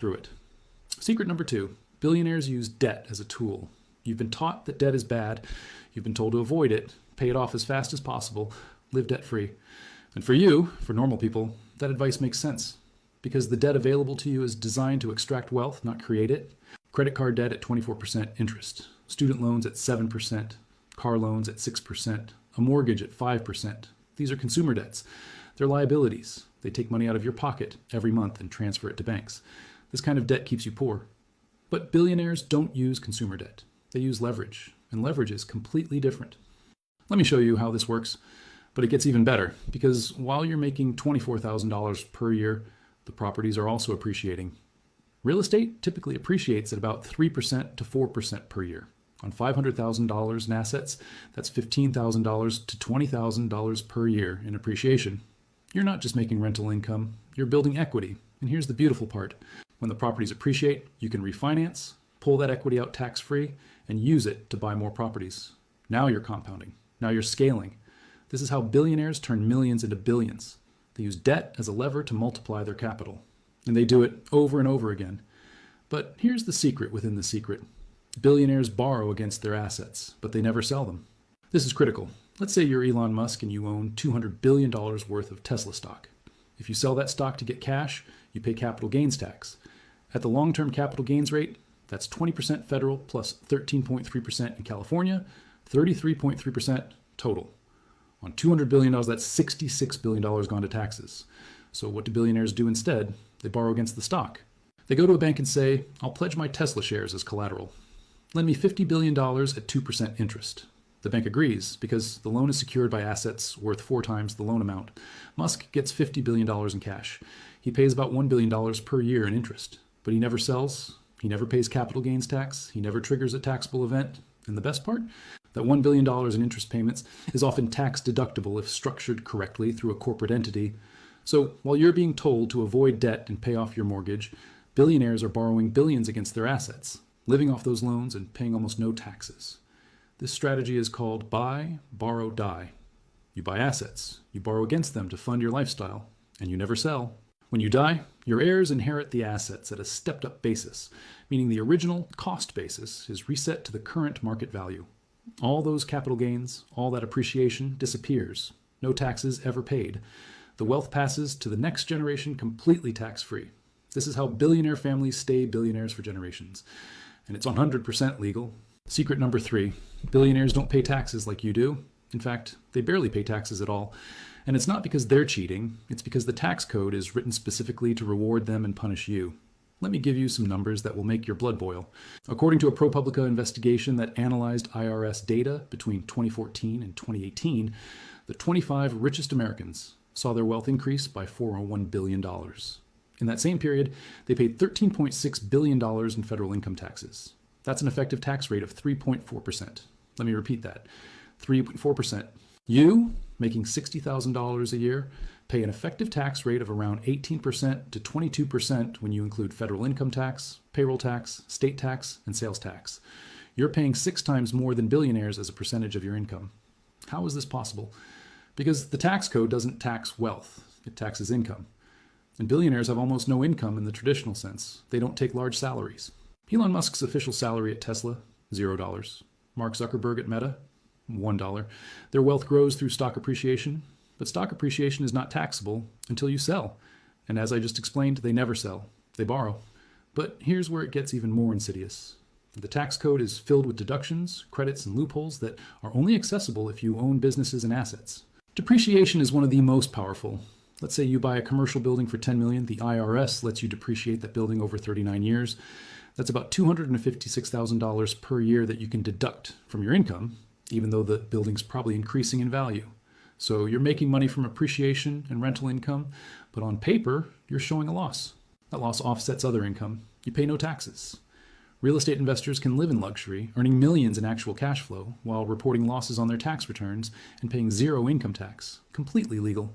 through it. Secret number 2, billionaires use debt as a tool. You've been taught that debt is bad. You've been told to avoid it, pay it off as fast as possible, live debt-free. And for you, for normal people, that advice makes sense because the debt available to you is designed to extract wealth, not create it. Credit card debt at 24% interest, student loans at 7%, car loans at 6%, a mortgage at 5%. These are consumer debts. They're liabilities. They take money out of your pocket every month and transfer it to banks. This kind of debt keeps you poor. But billionaires don't use consumer debt. They use leverage, and leverage is completely different. Let me show you how this works, but it gets even better because while you're making $24,000 per year, the properties are also appreciating. Real estate typically appreciates at about 3% to 4% per year. On $500,000 in assets, that's $15,000 to $20,000 per year in appreciation. You're not just making rental income, you're building equity. And here's the beautiful part. When the properties appreciate, you can refinance, pull that equity out tax-free, and use it to buy more properties. Now you're compounding. Now you're scaling. This is how billionaires turn millions into billions. They use debt as a lever to multiply their capital. And they do it over and over again. But here's the secret within the secret. Billionaires borrow against their assets, but they never sell them. This is critical. Let's say you're Elon Musk and you own $200 billion worth of Tesla stock. If you sell that stock to get cash, you pay capital gains tax. At the long-term capital gains rate, that's 20% federal plus 13.3% in California, 33.3% total. On $200 billion, that's $66 billion gone to taxes. So what do billionaires do instead? They borrow against the stock. They go to a bank and say, I'll pledge my Tesla shares as collateral. Lend me $50 billion at 2% interest. The bank agrees because the loan is secured by assets worth 4 times the loan amount. Musk gets $50 billion in cash. He pays about $1 billion per year in interest, but he never sells. He never pays capital gains tax. He never triggers a taxable event. And the best part? That $1 billion in interest payments is often tax deductible if structured correctly through a corporate entity. So while you're being told to avoid debt and pay off your mortgage, billionaires are borrowing billions against their assets, living off those loans and paying almost no taxes. This strategy is called buy, borrow, die. You buy assets, you borrow against them to fund your lifestyle, and you never sell. When you die, your heirs inherit the assets at a stepped-up basis, meaning the original cost basis is reset to the current market value. All those capital gains, all that appreciation disappears. No taxes ever paid. The wealth passes to the next generation completely tax-free. This is how billionaire families stay billionaires for generations. And it's 100% legal. Secret number 3, billionaires don't pay taxes like you do. In fact, they barely pay taxes at all. And it's not because they're cheating, it's because the tax code is written specifically to reward them and punish you. Let me give you some numbers that will make your blood boil. According to a ProPublica investigation that analyzed IRS data between 2014 and 2018, the 25 richest Americans saw their wealth increase by $401 billion. In that same period, they paid $13.6 billion in federal income taxes. That's an effective tax rate of 3.4%. Let me repeat that. 3.4%. You, making $60,000 a year, pay an effective tax rate of around 18% to 22% when you include federal income tax, payroll tax, state tax, and sales tax. You're paying 6 times more than billionaires as a percentage of your income. How is this possible? Because the tax code doesn't tax wealth, it taxes income. And billionaires have almost no income in the traditional sense. They don't take large salaries. Elon Musk's official salary at Tesla, $0. Mark Zuckerberg at Meta, $1. Their wealth grows through stock appreciation, but stock appreciation is not taxable until you sell. And as I just explained, they never sell. They borrow. But here's where it gets even more insidious. The tax code is filled with deductions, credits, and loopholes that are only accessible if you own businesses and assets. Depreciation is one of the most powerful. Let's say you buy a commercial building for $10 million. The IRS lets you depreciate that building over 39 years. That's about $256,000 per year that you can deduct from your income, even though the building's probably increasing in value. So you're making money from appreciation and rental income, but on paper, you're showing a loss. That loss offsets other income. You pay no taxes. Real estate investors can live in luxury, earning millions in actual cash flow while reporting losses on their tax returns and paying 0 income tax. Completely legal.